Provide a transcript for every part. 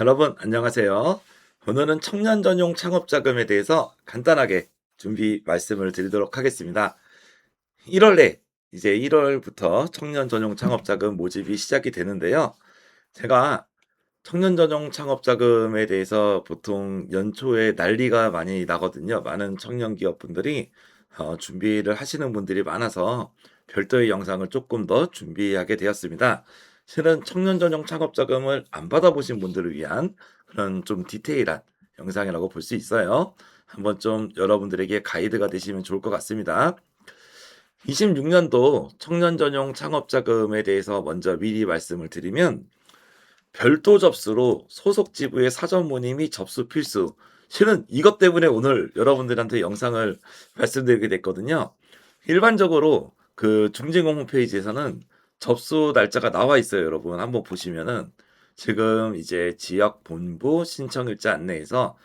여러분 안녕하세요. 오늘은 청년 전용 창업 자금에 대해서 간단하게 준비 말씀을 드리도록 하겠습니다. 1월에 이제 1월부터 청년 전용 창업 자금 모집이 시작이 되는데요. 제가 청년 전용 창업 자금에 대해서 보통 연초에 난리가 많이 나거든요. 많은 청년 기업분들이 준비를 하시는 분들이 많아서 별도의 영상을 조금 더 준비하게 되었습니다. 실은 청년 전용 창업 자금을 안 받아보신 분들을 위한 그런 좀 디테일한 영상이라고 볼 수 있어요. 한번 좀 여러분들에게 가이드가 되시면 좋을 것 같습니다. 26년도 청년 전용 창업 자금에 대해서 먼저 미리 말씀을 드리면 별도 접수로 소속 지부의 사전 문의 및 접수 필수. 실은 이것 때문에 오늘 여러분들한테 영상을 말씀드리게 됐거든요. 일반적으로 그 중진공 홈페이지에서는 접수 날짜가 나와 있어요, 여러분. 한번 보시면은 지금 이제 지역 본부 신청일자 안내에서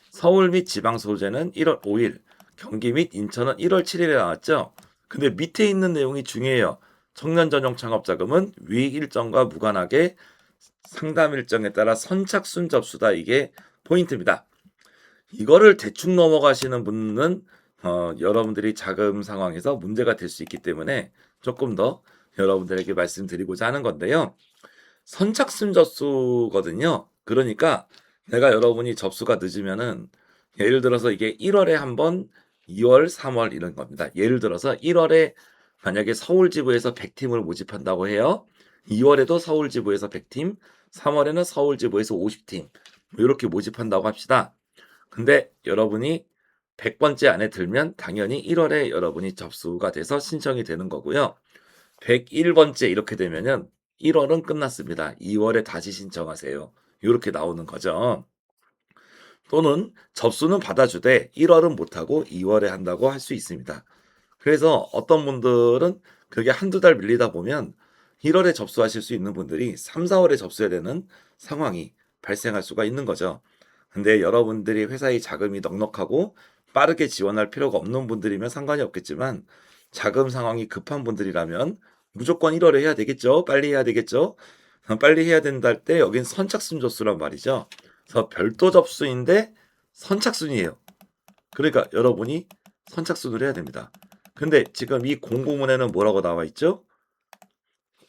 서울 및 지방 소재는 1월 5일, 경기 및 인천은 1월 7일에 나왔죠. 근데 밑에 있는 내용이 중요해요. 청년 전용 창업 자금은 위 일정과 무관하게 상담 일정에 따라 선착순 접수다. 이게 포인트입니다. 이거를 대충 넘어가시는 분은 여러분들이 자금 상황에서 문제가 될 수 있기 때문에 조금 더 여러분들에게 말씀드리고자 하는 건데요. 선착순 접수거든요. 그러니까 내가 여러분이 접수가 늦으면은 예를 들어서 이게 1월에 한 번, 2월, 3월 이런 겁니다. 예를 들어서 1월에 만약에 서울 지부에서 100팀을 모집한다고 해요. 2월에도 서울 지부에서 100팀, 3월에는 서울 지부에서 50팀 이렇게 모집한다고 합시다. 근데 여러분이 100번째 안에 들면 당연히 1월에 여러분이 접수가 돼서 신청이 되는 거고요. 101번째 이렇게 되면은 1월은 끝났습니다. 2월에 다시 신청하세요. 이렇게 나오는 거죠. 또는 접수는 받아주되 1월은 못하고 2월에 한다고 할 수 있습니다. 그래서 어떤 분들은 그게 한두 달 밀리다 보면 1월에 접수하실 수 있는 분들이 3, 4월에 접수해야 되는 상황이 발생할 수가 있는 거죠. 근데 여러분들이 회사의 자금이 넉넉하고 빠르게 지원할 필요가 없는 분들이면 상관이 없겠지만 자금 상황이 급한 분들이라면 무조건 1월에 해야 되겠죠. 빨리 해야 되겠죠. 빨리 해야 된다 할 때 여긴 선착순 접수란 말이죠. 그래서 별도 접수인데 선착순이에요. 그러니까 여러분이 선착순을 해야 됩니다. 근데 지금 이 공고문에는 뭐라고 나와 있죠?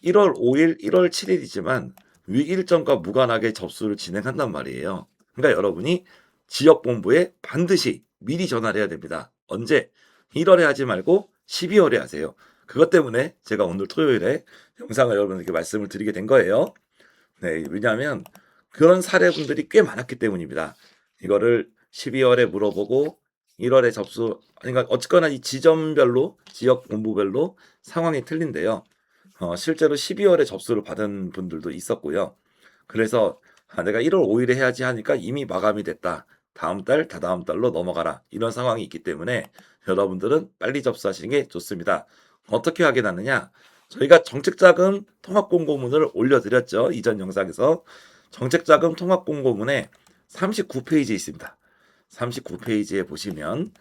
1월 5일, 1월 7일이지만 위 일정과 무관하게 접수를 진행한단 말이에요. 그러니까 여러분이 지역본부에 반드시 미리 전화를 해야 됩니다. 언제? 1월에 하지 말고 12월에 하세요. 그것 때문에 제가 오늘 토요일에 영상을 여러분에게 말씀을 드리게 된 거예요. 네, 왜냐하면 그런 사례분들이 꽤 많았기 때문입니다. 이거를 12월에 물어보고 1월에 접수, 그러니까 어쨌거나 이 지점별로, 지역 본부별로 상황이 틀린데요. 실제로 12월에 접수를 받은 분들도 있었고요. 그래서 내가 1월 5일에 해야지 하니까 이미 마감이 됐다. 다음 달, 다다음 달로 넘어가라. 이런 상황이 있기 때문에 여러분들은 빨리 접수하시는 게 좋습니다. 어떻게 확인하느냐? 저희가 정책자금 통합공고문을 올려드렸죠. 이전 영상에서. 정책자금 통합공고문에 39페이지 있습니다. 39페이지에 보시면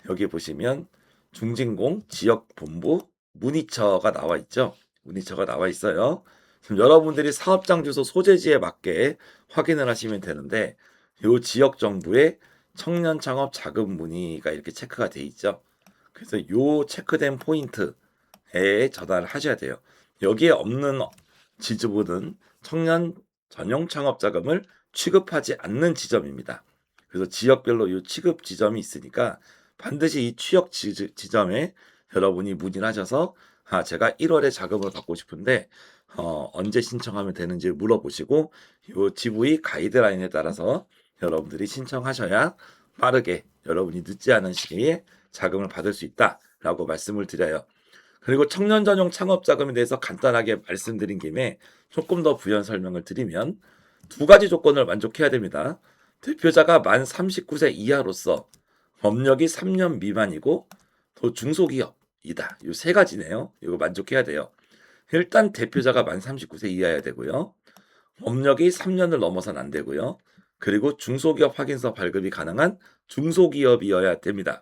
여기 보시면 중진공 지역본부 문의처가 나와 있죠. 문의처가 나와 있어요. 지금 여러분들이 사업장 주소 소재지에 맞게 확인을 하시면 되는데 이 지역 정부의 청년 창업 자금 문의가 이렇게 체크가 돼 있죠. 그래서 이 체크된 포인트에 전화를 하셔야 돼요. 여기에 없는 지주부는 청년 전용 창업 자금을 취급하지 않는 지점입니다. 그래서 지역별로 이 취급 지점이 있으니까 반드시 이 취업 지점에 여러분이 문의를 하셔서 제가 1월에 자금을 받고 싶은데 언제 신청하면 되는지 물어보시고 이 지부의 가이드라인에 따라서 여러분들이 신청하셔야 빠르게 여러분이 늦지 않은 시기에 자금을 받을 수 있다라고 말씀을 드려요. 그리고 청년 전용 창업 자금에 대해서 간단하게 말씀드린 김에 조금 더 부연 설명을 드리면 두 가지 조건을 만족해야 됩니다. 대표자가 만 39세 이하로서 법력이 3년 미만이고 또 중소기업이다. 이 세 가지네요. 이거 만족해야 돼요. 일단 대표자가 만 39세 이하여야 되고요. 법력이 3년을 넘어선 안 되고요. 그리고 중소기업 확인서 발급이 가능한 중소기업이어야 됩니다.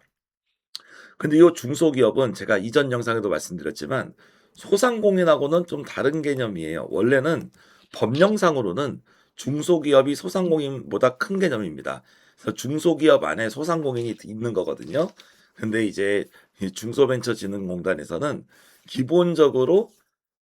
근데 이 중소기업은 제가 이전 영상에도 말씀드렸지만 소상공인하고는 좀 다른 개념이에요. 원래는 법령상으로는 중소기업이 소상공인보다 큰 개념입니다. 그래서 중소기업 안에 소상공인이 있는 거거든요. 근데 이제 이 중소벤처진흥공단에서는 기본적으로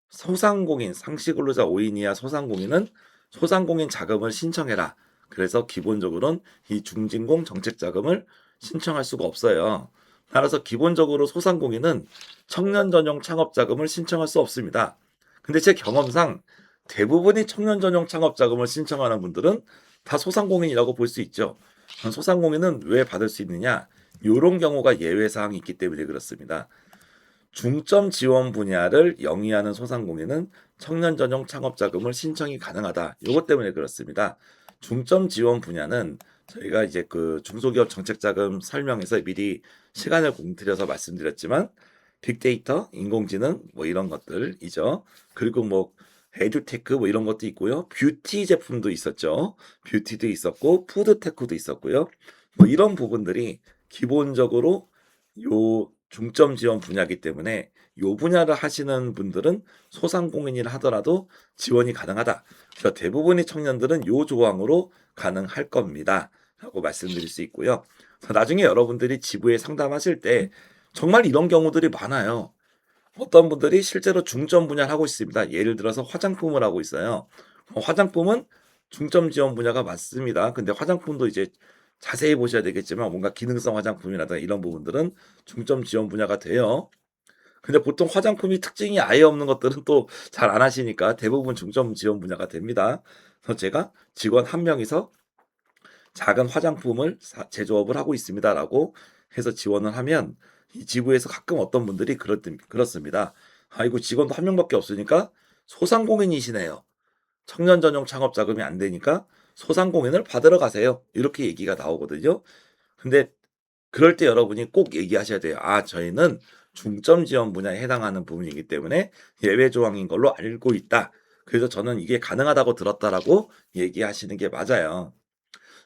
소상공인, 상시근로자 5인 이하 소상공인은 소상공인 자금을 신청해라. 그래서 기본적으로는 이 중진공 정책자금을 신청할 수가 없어요. 따라서 기본적으로 소상공인은 청년 전용 창업자금을 신청할 수 없습니다. 근데 제 경험상 대부분이 청년 전용 창업자금을 신청하는 분들은 다 소상공인이라고 볼 수 있죠. 소상공인은 왜 받을 수 있느냐? 이런 경우가 예외 사항이 있기 때문에 그렇습니다. 중점 지원 분야를 영위하는 소상공인은 청년 전용 창업 자금을 신청이 가능하다. 이것 때문에 그렇습니다. 중점 지원 분야는 저희가 이제 그 중소기업 정책 자금 설명에서 미리 시간을 공들여서 말씀드렸지만 빅데이터, 인공지능 뭐 이런 것들이죠. 그리고 뭐 에듀테크 뭐 이런 것도 있고요. 뷰티 제품도 있었죠. 뷰티도 있었고 푸드테크도 있었고요. 뭐 이런 부분들이 기본적으로 요 중점 지원 분야이기 때문에 요 분야를 하시는 분들은 소상공인이라 하더라도 지원이 가능하다. 그래서 대부분의 청년들은 요 조항으로 가능할 겁니다. 라고 말씀드릴 수 있고요. 그래서 나중에 여러분들이 지부에 상담하실 때 정말 이런 경우들이 많아요. 어떤 분들이 실제로 중점 분야를 하고 있습니다. 예를 들어서 화장품을 하고 있어요. 화장품은 중점 지원 분야가 맞습니다. 근데 화장품도 이제 자세히 보셔야 되겠지만 뭔가 기능성 화장품이라든가 이런 부분들은 중점 지원 분야가 돼요. 근데 보통 화장품이 특징이 아예 없는 것들은 또 잘 안 하시니까 대부분 중점 지원 분야가 됩니다. 그래서 제가 직원 한 명이서 작은 화장품을 제조업을 하고 있습니다라고 해서 지원을 하면 이 지부에서 가끔 어떤 분들이 그렇습니다. 아이고 직원도 한 명밖에 없으니까 소상공인이시네요. 청년 전용 창업 자금이 안 되니까 소상공인을 받으러 가세요. 이렇게 얘기가 나오거든요. 근데 그럴 때 여러분이 꼭 얘기하셔야 돼요. 아, 저희는 중점 지원 분야에 해당하는 부분이기 때문에 예외 조항인 걸로 알고 있다. 그래서 저는 이게 가능하다고 들었다라고 얘기하시는 게 맞아요.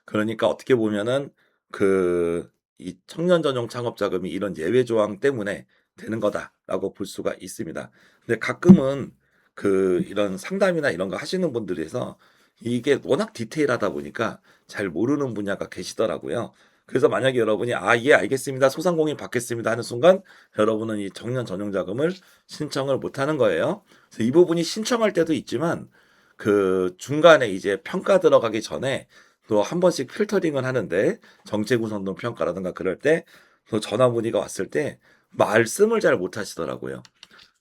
그러니까 어떻게 보면은 그 이 청년 전용 창업 자금이 이런 예외 조항 때문에 되는 거다라고 볼 수가 있습니다. 근데 가끔은 그 이런 상담이나 이런 거 하시는 분들에서 이게 워낙 디테일하다 보니까 잘 모르는 분야가 계시더라고요. 그래서 만약에 여러분이 "아 예 알겠습니다. 소상공인 받겠습니다." 하는 순간 여러분은 이 청년 전용 자금을 신청을 못 하는 거예요. 그래서 이 부분이 신청할 때도 있지만 그 중간에 이제 평가 들어가기 전에 또 한 번씩 필터링을 하는데 정책 우선도 평가라든가 그럴 때 또 전화 문의가 왔을 때 말씀을 잘 못하시더라고요.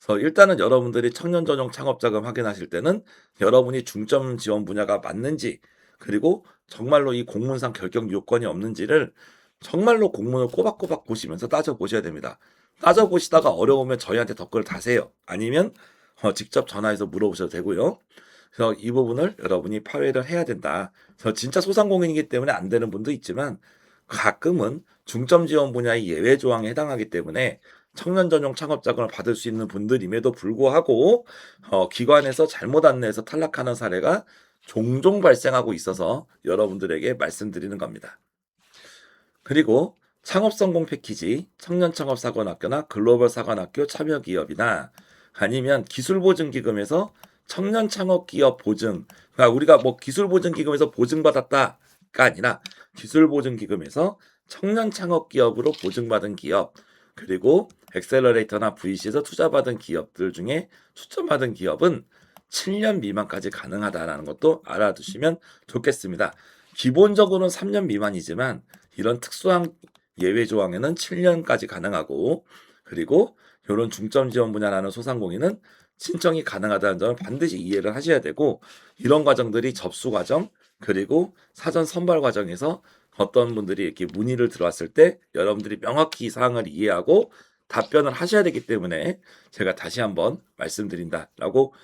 그래서 일단은 여러분들이 청년 전용 창업 자금 확인하실 때는 여러분이 중점 지원 분야가 맞는지 그리고 정말로 이 공문상 결격 요건이 없는지를 정말로 공문을 꼬박꼬박 보시면서 따져 보셔야 됩니다. 따져 보시다가 어려우면 저희한테 댓글 다세요. 아니면 직접 전화해서 물어보셔도 되고요. 그래서 이 부분을 여러분이 파회를 해야 된다. 그래서 진짜 소상공인이기 때문에 안 되는 분도 있지만 가끔은 중점 지원 분야의 예외 조항에 해당하기 때문에 청년 전용 창업 자금을 받을 수 있는 분들임에도 불구하고 기관에서 잘못 안내해서 탈락하는 사례가 종종 발생하고 있어서 여러분들에게 말씀드리는 겁니다. 그리고 창업 성공 패키지, 청년 창업 사관학교나 글로벌 사관학교 참여 기업이나 아니면 기술 보증 기금에서 청년 창업 기업 보증, 그러니까 우리가 뭐 기술 보증 기금에서 보증받았다가 아니라 기술 보증 기금에서 청년 창업 기업으로 보증받은 기업, 그리고 엑셀러레이터나 VC에서 투자받은 기업들 중에 추천받은 기업은 7년 미만까지 가능하다라는 것도 알아두시면 좋겠습니다. 기본적으로는 3년 미만이지만 이런 특수한 예외 조항에는 7년까지 가능하고 그리고 이런 중점 지원 분야라는 소상공인은 신청이 가능하다는 점을 반드시 이해를 하셔야 되고 이런 과정들이 접수 과정 그리고 사전 선발 과정에서 어떤 분들이 이렇게 문의를 들어왔을 때 여러분들이 명확히 이 사항을 이해하고 답변을 하셔야 되기 때문에 제가 다시 한번 말씀드린다라고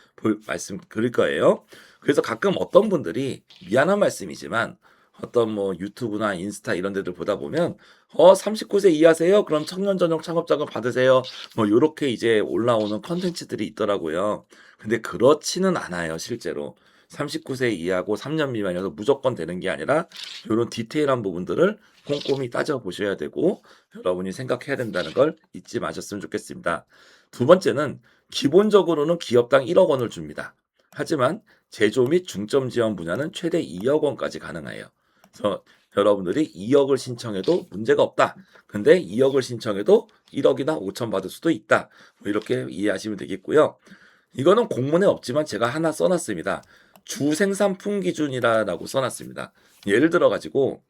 말씀드릴 거예요. 그래서 가끔 어떤 분들이 미안한 말씀이지만 어떤 뭐 유튜브나 인스타 이런 데들 보다 보면 39세 이하세요? 그럼 청년 전용 창업 자금 받으세요. 뭐 요렇게 이제 올라오는 컨텐츠들이 있더라고요. 근데 그렇지는 않아요, 실제로. 39세 이하고 3년 미만이어서 무조건 되는 게 아니라 요런 디테일한 부분들을 꼼꼼히 따져 보셔야 되고 여러분이 생각해야 된다는 걸 잊지 마셨으면 좋겠습니다. 두 번째는 기본적으로는 기업당 1억 원을 줍니다. 하지만 제조 및 중점 지원 분야는 최대 2억 원까지 가능해요. 그래서 여러분들이 2억을 신청해도 문제가 없다. 근데 2억을 신청해도 1억이나 5천 받을 수도 있다. 뭐 이렇게 이해하시면 되겠고요. 이거는 공문에 없지만 제가 하나 써놨습니다. 주생산품 기준이라고 써놨습니다. 예를 들어 가지고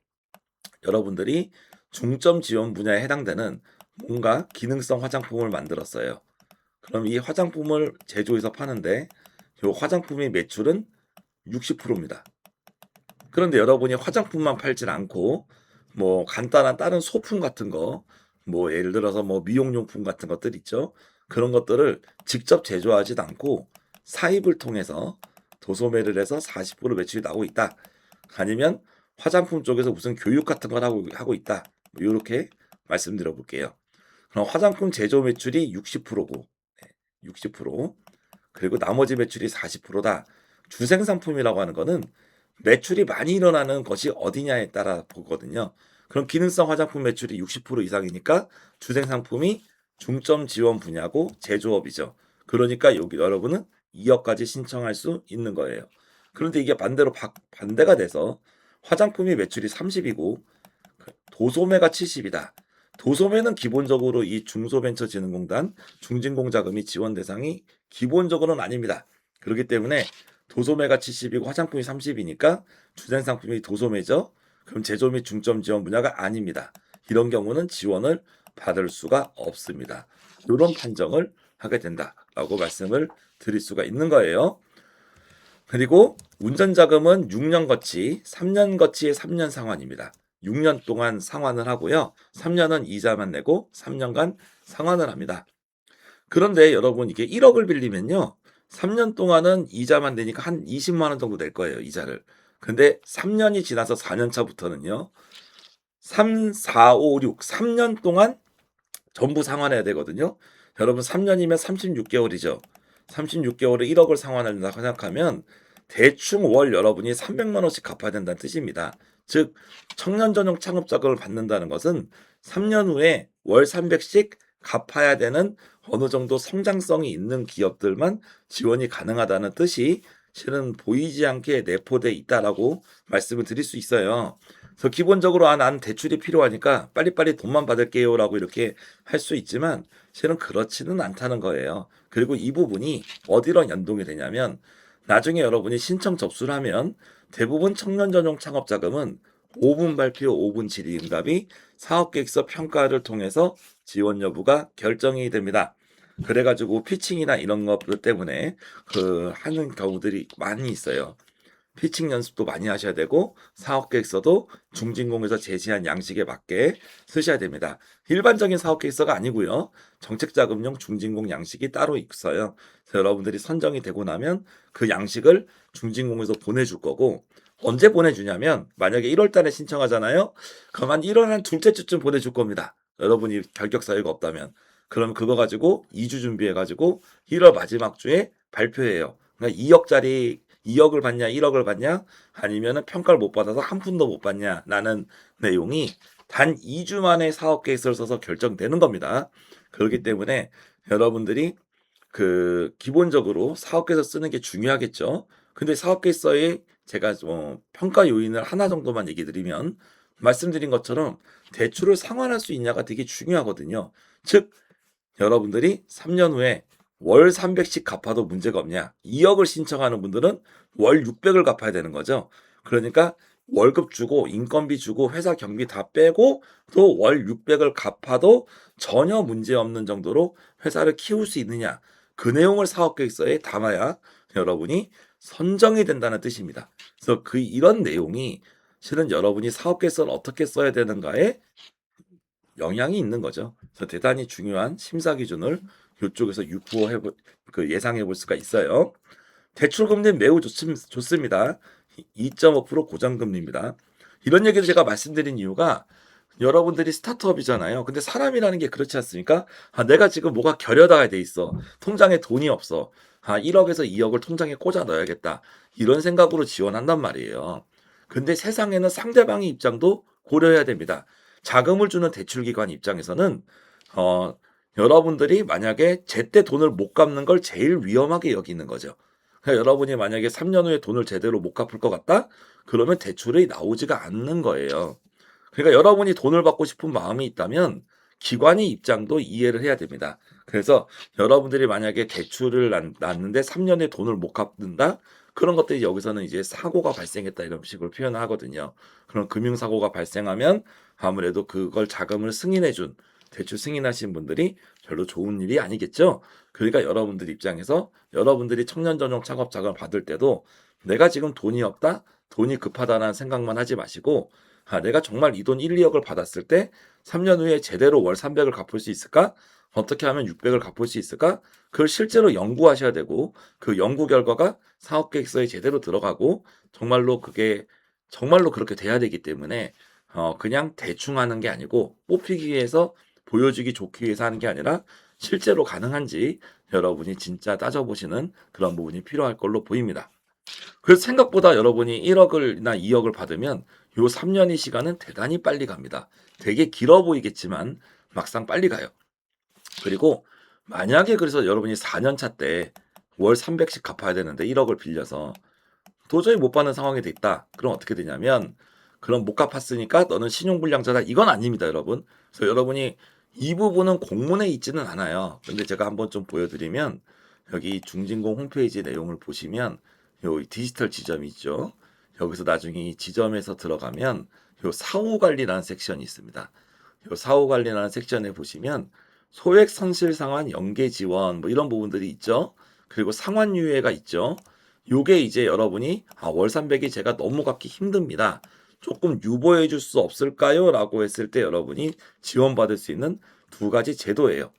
여러분들이 중점 지원 분야에 해당되는 뭔가 기능성 화장품을 만들었어요. 그럼 이 화장품을 제조해서 파는데 이 화장품의 매출은 60%입니다. 그런데 여러분이 화장품만 팔질 않고 뭐 간단한 다른 소품 같은 거, 뭐 예를 들어서 뭐 미용용품 같은 것들 있죠. 그런 것들을 직접 제조하지도 않고 사입을 통해서 도소매를 해서 40% 매출이 나오고 있다. 아니면 화장품 쪽에서 무슨 교육 같은 걸 하고 있다. 이렇게 말씀드려 볼게요. 그럼 화장품 제조 매출이 60%고 60%, 그리고 나머지 매출이 40%다. 주생상품이라고 하는 거는 매출이 많이 일어나는 것이 어디냐에 따라 보거든요. 그럼 기능성 화장품 매출이 60% 이상이니까 주생상품이 중점 지원 분야고 제조업이죠. 그러니까 여기 여러분은 2억까지 신청할 수 있는 거예요. 그런데 이게 반대로 반대가 돼서 화장품이 매출이 30이고 도소매가 70이다. 도소매는 기본적으로 이 중소벤처진흥공단 중진공자금이 지원 대상이 기본적으로는 아닙니다. 그렇기 때문에 도소매가 70이고 화장품이 30이니까 주생상품이 도소매죠. 그럼 제조 및 중점 지원 분야가 아닙니다. 이런 경우는 지원을 받을 수가 없습니다. 이런 판정을 하게 된다라고 말씀을 드릴 수가 있는 거예요. 그리고 운전자금은 6년 거치, 3년 거치의 3년 상환입니다. 6년 동안 상환을 하고요. 3년은 이자만 내고 3년간 상환을 합니다. 그런데 여러분 이게 1억을 빌리면요. 3년 동안은 이자만 내니까 한 20만 원 정도 낼 거예요, 이자를. 근데 3년이 지나서 4년 차부터는요. 3, 4, 5, 6, 3년 동안 전부 상환해야 되거든요. 여러분 3년이면 36개월이죠. 36개월에 1억을 상환한다고 생각하면 대충 월 여러분이 300만 원씩 갚아야 된다는 뜻입니다. 즉 청년 전용 창업 자금을 받는다는 것은 3년 후에 월 300씩 갚아야 되는 어느 정도 성장성이 있는 기업들만 지원이 가능하다는 뜻이 실은 보이지 않게 내포돼 있다라고 말씀을 드릴 수 있어요. 그래서 기본적으로 난 대출이 필요하니까 빨리빨리 돈만 받을게요라고 이렇게 할 수 있지만 실은 그렇지는 않다는 거예요. 그리고 이 부분이 어디로 연동이 되냐면 나중에 여러분이 신청 접수를 하면 대부분 청년 전용 창업 자금은 5분 발표, 5분 질의응답이 사업계획서 평가를 통해서 지원 여부가 결정이 됩니다. 그래가지고 피칭이나 이런 것들 때문에 하는 경우들이 많이 있어요. 피칭 연습도 많이 하셔야 되고 사업계획서도 중진공에서 제시한 양식에 맞게 쓰셔야 됩니다. 일반적인 사업계획서가 아니고요. 정책자금용 중진공 양식이 따로 있어요. 그래서 여러분들이 선정이 되고 나면 그 양식을 중진공에서 보내줄 거고 언제 보내주냐면 만약에 1월 달에 신청하잖아요. 그럼 한 1월 한 둘째 주쯤 보내줄 겁니다. 여러분이 결격 사유가 없다면. 그럼 그거 가지고 2주 준비해가지고 1월 마지막 주에 발표해요. 그러니까 2억을 받냐, 1억을 받냐, 아니면은 평가를 못 받아서 한 푼도 못 받냐라는 내용이 단 2주 만에 사업 계획서를 써서 결정되는 겁니다. 그렇기 때문에 여러분들이 기본적으로 사업 계획서 쓰는 게 중요하겠죠. 근데 사업 계획서에 제가 평가 요인을 하나 정도만 얘기 드리면 말씀드린 것처럼 대출을 상환할 수 있냐가 되게 중요하거든요. 즉 여러분들이 3년 후에 월 300씩 갚아도 문제가 없냐? 2억을 신청하는 분들은 월 600을 갚아야 되는 거죠. 그러니까 월급 주고 인건비 주고 회사 경비 다 빼고 또 월 600을 갚아도 전혀 문제 없는 정도로 회사를 키울 수 있느냐? 그 내용을 사업계획서에 담아야 여러분이 선정이 된다는 뜻입니다. 그래서 이런 내용이 실은 여러분이 사업계획서를 어떻게 써야 되는가에 영향이 있는 거죠. 그래서 대단히 중요한 심사 기준을 이쪽에서 예상해 볼 수가 있어요. 대출 금리는 매우 좋습니다. 2.5% 고정금리입니다. 이런 얘기를 제가 말씀드린 이유가 여러분들이 스타트업이잖아요. 근데 사람이라는 게 그렇지 않습니까? 내가 지금 뭐가 결여다가 돼 있어. 통장에 돈이 없어. 1억에서 2억을 통장에 꽂아 넣어야겠다. 이런 생각으로 지원한단 말이에요. 근데 세상에는 상대방의 입장도 고려해야 됩니다. 자금을 주는 대출기관 입장에서는 어, 여러분들이 만약에 제때 돈을 못 갚는 걸 제일 위험하게 여기는 거죠. 그러니까 여러분이 만약에 3년 후에 돈을 제대로 못 갚을 것 같다? 그러면 대출이 나오지가 않는 거예요. 그러니까 여러분이 돈을 받고 싶은 마음이 있다면 기관의 입장도 이해를 해야 됩니다. 그래서 여러분들이 만약에 대출을 났는데 3 년에 돈을 못 갚는다? 그런 것들이 여기서는 이제 사고가 발생했다 이런 식으로 표현을 하거든요. 그런 금융사고가 발생하면 아무래도 그걸 자금을 승인해 준 대출 승인하신 분들이 별로 좋은 일이 아니겠죠. 그러니까 여러분들 입장에서 여러분들이 청년 전용 창업 자금을 받을 때도 '내가 지금 돈이 없다. 돈이 급하다.'라는 생각만 하지 마시고 '아 내가 정말 이 돈 1-2억을 받았을 때 3년 후에 제대로 월 300을 갚을 수 있을까? 어떻게 하면 600을 갚을 수 있을까?' 그걸 실제로 연구하셔야 되고 그 연구 결과가 사업 계획서에 제대로 들어가고 정말로 그게 정말로 그렇게 돼야 되기 때문에 그냥 대충 하는 게 아니고 뽑히기 위해서 보여주기 좋기 위해서 하는 게 아니라 실제로 가능한지 여러분이 진짜 따져보시는 그런 부분이 필요할 걸로 보입니다. 그래서 생각보다 여러분이 1억을나 2억을 받으면 요 3 년의 시간은 대단히 빨리 갑니다. 되게 길어 보이겠지만 막상 빨리 가요. 그리고 만약에 그래서 여러분이 4년 차 때 월 300씩 갚아야 되는데 1억을 빌려서 도저히 못 받는 상황이 됐다. 그럼 어떻게 되냐면 그럼 못 갚았으니까 너는 신용불량자다. 이건 아닙니다, 여러분. 그래서 여러분이 이 부분은 공문에 있지는 않아요. 근데 제가 한번 좀 보여드리면 여기 중진공 홈페이지 내용을 보시면 요 디지털 지점이 있죠. 여기서 나중에 이 지점에서 들어가면 요 사후관리라는 섹션이 있습니다. 요 사후관리라는 섹션에 보시면 소액 상실 상환 연계 지원 뭐 이런 부분들이 있죠. 그리고 상환 유예가 있죠. 요게 이제 여러분이 '아 월 300이 제가 너무 갚기 힘듭니다. 조금 유보해 줄 수 없을까요?' 라고 했을 때 여러분이 지원받을 수 있는 두 가지 제도예요.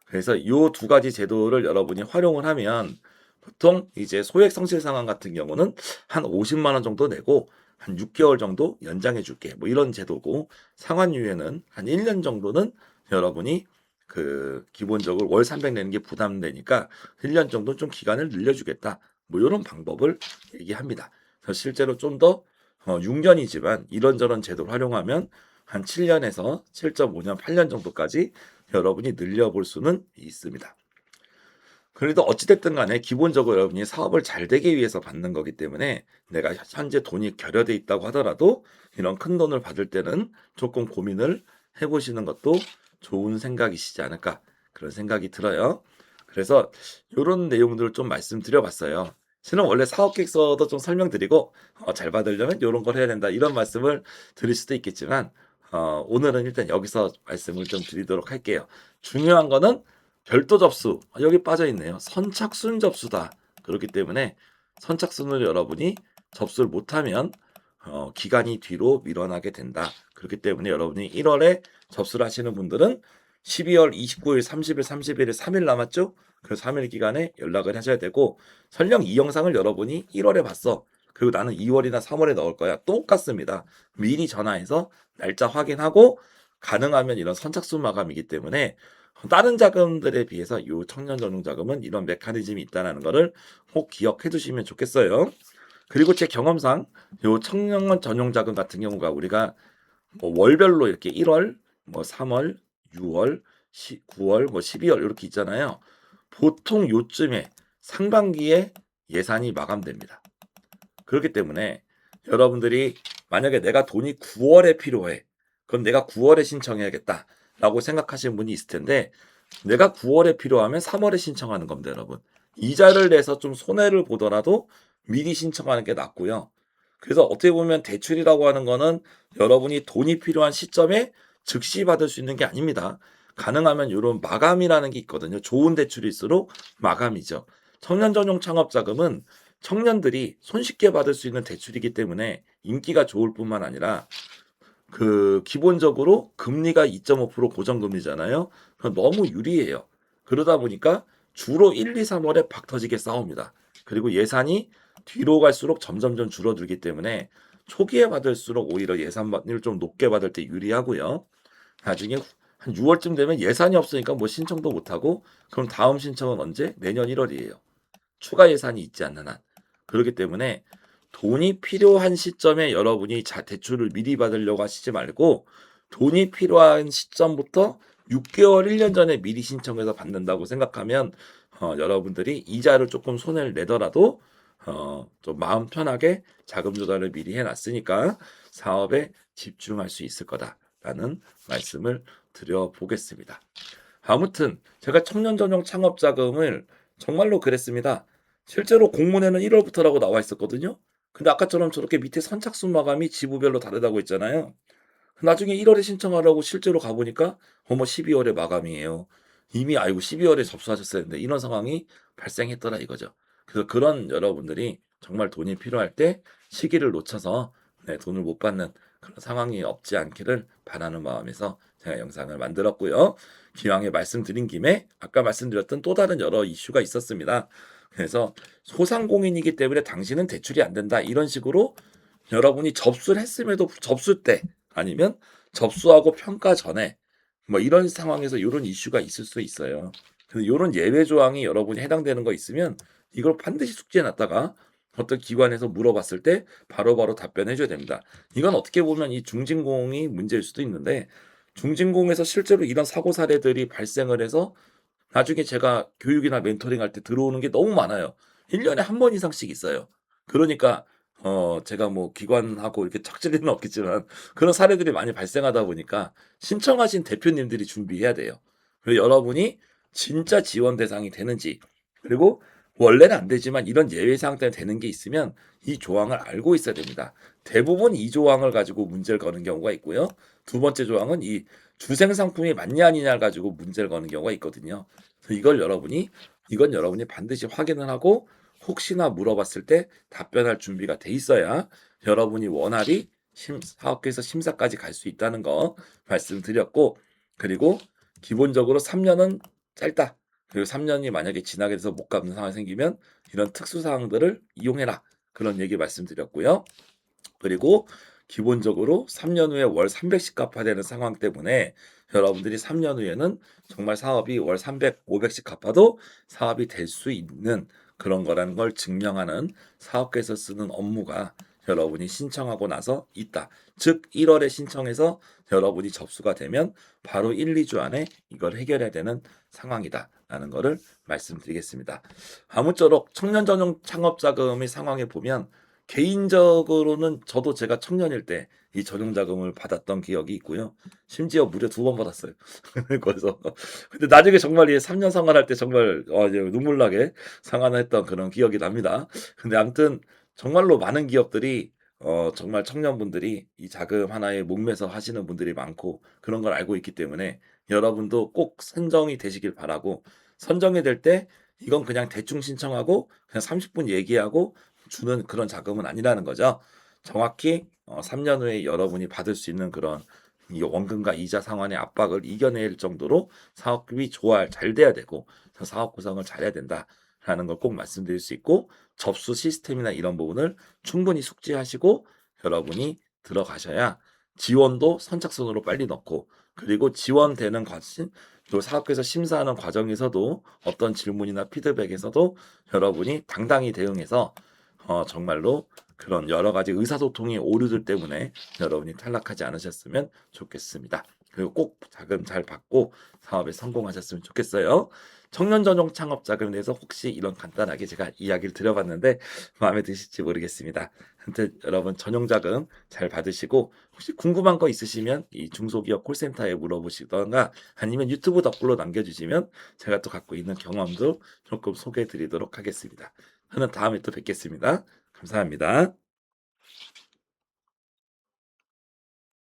그래서 요 두 가지 제도를 여러분이 활용을 하면 보통 이제 소액 성실 상환 같은 경우는 한 50만 원 정도 내고 한 6개월 정도 연장해 줄게. 뭐 이런 제도고 상환 유예는 한 1년 정도는 여러분이 그 기본적으로 월 300 내는 게 부담되니까 1년 정도 좀 기간을 늘려 주겠다. 뭐 요런 방법을 얘기합니다. 그래서 실제로 좀 더 6년이지만 이런저런 제도를 활용하면 한 7년에서 7.5년, 8년 정도까지 여러분이 늘려볼 수는 있습니다. 그래도 어찌 됐든 간에 기본적으로 여러분이 사업을 잘 되기 위해서 받는 거기 때문에 내가 현재 돈이 결여돼 있다고 하더라도 이런 큰돈을 받을 때는 조금 고민을 해 보시는 것도 좋은 생각이시지 않을까 그런 생각이 들어요. 그래서 요런 내용들을 좀 말씀드려 봤어요. 실은 원래 사업 계획서도 좀 설명드리고 잘 받으려면 요런 걸 해야 된다 이런 말씀을 드릴 수도 있겠지만 오늘은 일단 여기서 말씀을 좀 드리도록 할게요. 중요한 거는 별도 접수 여기 빠져 있네요. 선착순 접수다. 그렇기 때문에 선착순을 여러분이 접수를 못하면 기간이 뒤로 밀어나게 된다. 그렇기 때문에 여러분이 1월에 접수를 하시는 분들은 12월 29일, 30일, 31일 3일 남았죠? 그 3일 기간에 연락을 하셔야 되고 설령 이 영상을 여러분이 1월에 봤어. 그리고 나는 2월이나 3월에 넣을 거야. 똑같습니다. 미리 전화해서 날짜 확인하고 가능하면 이런 선착순 마감이기 때문에 다른 자금들에 비해서 요 청년 전용 자금은 이런 메커니즘이 있다는 거를 꼭 기억해 두시면 좋겠어요. 그리고 제 경험상 요 청년 전용 자금 같은 경우가 우리가 뭐 월별로 이렇게 1월, 뭐 3월, 6월, 9월, 뭐 12월 이렇게 있잖아요. 보통 요쯤에 상반기에 예산이 마감됩니다. 그렇기 때문에 여러분들이 만약에 내가 돈이 9월에 필요해. 그럼 내가 9월에 신청해야겠다라고 생각하시는 분이 있을 텐데 내가 9월에 필요하면 3월에 신청하는 겁니다, 여러분. 이자를 내서 좀 손해를 보더라도 미리 신청하는 게 낫고요. 그래서 어떻게 보면 대출이라고 하는 거는 여러분이 돈이 필요한 시점에 즉시 받을 수 있는 게 아닙니다. 가능하면 요런 마감이라는 게 있거든요. 좋은 대출일수록 마감이죠. 청년 전용 창업 자금은 청년들이 손쉽게 받을 수 있는 대출이기 때문에 인기가 좋을 뿐만 아니라 그 기본적으로 금리가 2.5% 고정금리잖아요. 너무 유리해요. 그러다 보니까 주로 1, 2, 3월에 박 터지게 싸웁니다. 그리고 예산이 뒤로 갈수록 점점점 줄어들기 때문에 초기에 받을수록 오히려 예산을 좀 높게 받을 때 유리하고요. 나중에 한 6월쯤 되면 예산이 없으니까 뭐 신청도 못하고 그럼 다음 신청은 언제? 내년 1월이에요. 추가 예산이 있지 않는 한. 그렇기 때문에 돈이 필요한 시점에 여러분이 대출을 미리 받으려고 하시지 말고 돈이 필요한 시점부터 6개월, 1년 전에 미리 신청해서 받는다고 생각하면 여러분들이 이자를 조금 손해를 내더라도 좀 마음 편하게 자금 조달을 미리 해 놨으니까 사업에 집중할 수 있을 거다라는 말씀을 드려 보겠습니다. 아무튼 제가 청년 전용 창업 자금을 정말로 그랬습니다. 실제로 공문에는 1 월부터라고 나와 있었거든요. 근데 아까처럼 저렇게 밑에 선착순 마감이 지부별로 다르다고 했잖아요. 나중에 1 월에 신청하라고 실제로 가 보니까 어머 12 월에 마감이에요. 이미 아이고 12 월에 접수하셨어야 했는데 이런 상황이 발생했더라 이거죠. 그래서 그런 여러분들이 정말 돈이 필요할 때 시기를 놓쳐서 네 돈을 못 받는 그런 상황이 없지 않기를 바라는 마음에서 제가 영상을 만들었고요. 기왕에 말씀드린 김에 아까 말씀드렸던 또 다른 여러 이슈가 있었습니다. 그래서 "소상공인이기 때문에 당신은 대출이 안 된다." 이런 식으로 여러분이 접수를 했음에도 접수 때 아니면 접수하고 평가 전에 뭐 이런 상황에서 요런 이슈가 있을 수 있어요. 근데 요런 예외 조항이 여러분이 해당되는 거 있으면 이걸 반드시 숙지해 놨다가 어떤 기관에서 물어봤을 때 바로바로 답변해 줘야 됩니다. 이건 어떻게 보면 이 중진공이 문제일 수도 있는데 중진공에서 실제로 이런 사고 사례들이 발생을 해서 나중에 제가 교육이나 멘토링 할 때 들어오는 게 너무 많아요. 1 년에 한 번 이상씩 있어요. 그러니까 제가 뭐 기관하고 이렇게 착질 리는 없겠지만 그런 사례들이 많이 발생하다 보니까 신청하신 대표님들이 준비해야 돼요. 그리고 여러분이 진짜 지원 대상이 되는지 그리고 원래는 안 되지만 이런 예외 사항 때문에 되는 게 있으면 이 조항을 알고 있어야 됩니다. 대부분 이 조항을 가지고 문제를 거는 경우가 있고요. 두 번째 조항은 이 주생 상품이 맞냐 아니냐를 가지고 문제를 거는 경우가 있거든요. 그래서 이건 여러분이 반드시 확인을 하고 혹시나 물어봤을 때 답변할 준비가 돼 있어야 여러분이 원활히 사업계에서 심사까지 갈 수 있다는 거 말씀드렸고 그리고 기본적으로 3 년은 짧다. 그리고 3 년이 만약에 지나게 돼서 못 갚는 상황이 생기면 이런 특수 사항들을 이용해라. 그런 얘기 말씀드렸고요. 그리고 기본적으로 3년 후에 월 300씩 갚아야 되는 상황 때문에 여러분들이 3년 후에는 정말 사업이 월 300, 500씩 갚아도 사업이 될 수 있는 그런 거라는 걸 증명하는 사업계에서 쓰는 업무가 여러분이 신청하고 나서 있다. 즉 1 월에 신청해서 여러분이 접수가 되면 바로 1-2주 안에 이걸 해결해야 되는 상황이다라는 거를 말씀드리겠습니다. 아무쪼록 청년 전용 창업 자금의 상황에 보면 개인적으로는 저도 제가 청년일 때 이 전용 자금을 받았던 기억이 있고요. 심지어 무려 2번 받았어요. 그래서 근데 나중에 정말 이 3년 상환할 때 정말 이제 눈물 나게 상환을 했던 그런 기억이 납니다. 근데 아무튼 정말로 많은 기업들이 정말 청년분들이 이 자금 하나에 목매서 하시는 분들이 많고 그런 걸 알고 있기 때문에 여러분도 꼭 선정이 되시길 바라고 선정이 될 때 이건 그냥 대충 신청하고 그냥 30분 얘기하고 주는 그런 자금은 아니라는 거죠. 정확히 3년 후에 여러분이 받을 수 있는 그런 이 원금과 이자 상환의 압박을 이겨낼 정도로 사업이 잘 돼야 되고 사업 구성을 잘해야 된다라는 걸 꼭 말씀드릴 수 있고 접수 시스템이나 이런 부분을 충분히 숙지하시고 여러분이 들어가셔야 지원도 선착순으로 빨리 넣고 그리고 지원되는 과정 또 사업에서 심사하는 과정에서도 어떤 질문이나 피드백에서도 여러분이 당당히 대응해서 정말로 그런 여러 가지 의사소통의 오류들 때문에 여러분이 탈락하지 않으셨으면 좋겠습니다. 그리고 꼭 자금 잘 받고 사업에 성공하셨으면 좋겠어요. 청년 전용 창업 자금에 대해서 혹시 이런 간단하게 제가 이야기를 드려봤는데 마음에 드실지 모르겠습니다. 하여튼 여러분 전용 자금 잘 받으시고 혹시 궁금한 거 있으시면 이 중소기업 콜센터에 물어보시거나 아니면 유튜브 댓글로 남겨주시면 제가 또 갖고 있는 경험도 조금 소개해 드리도록 하겠습니다. 저는 다음에 또 뵙겠습니다. 감사합니다.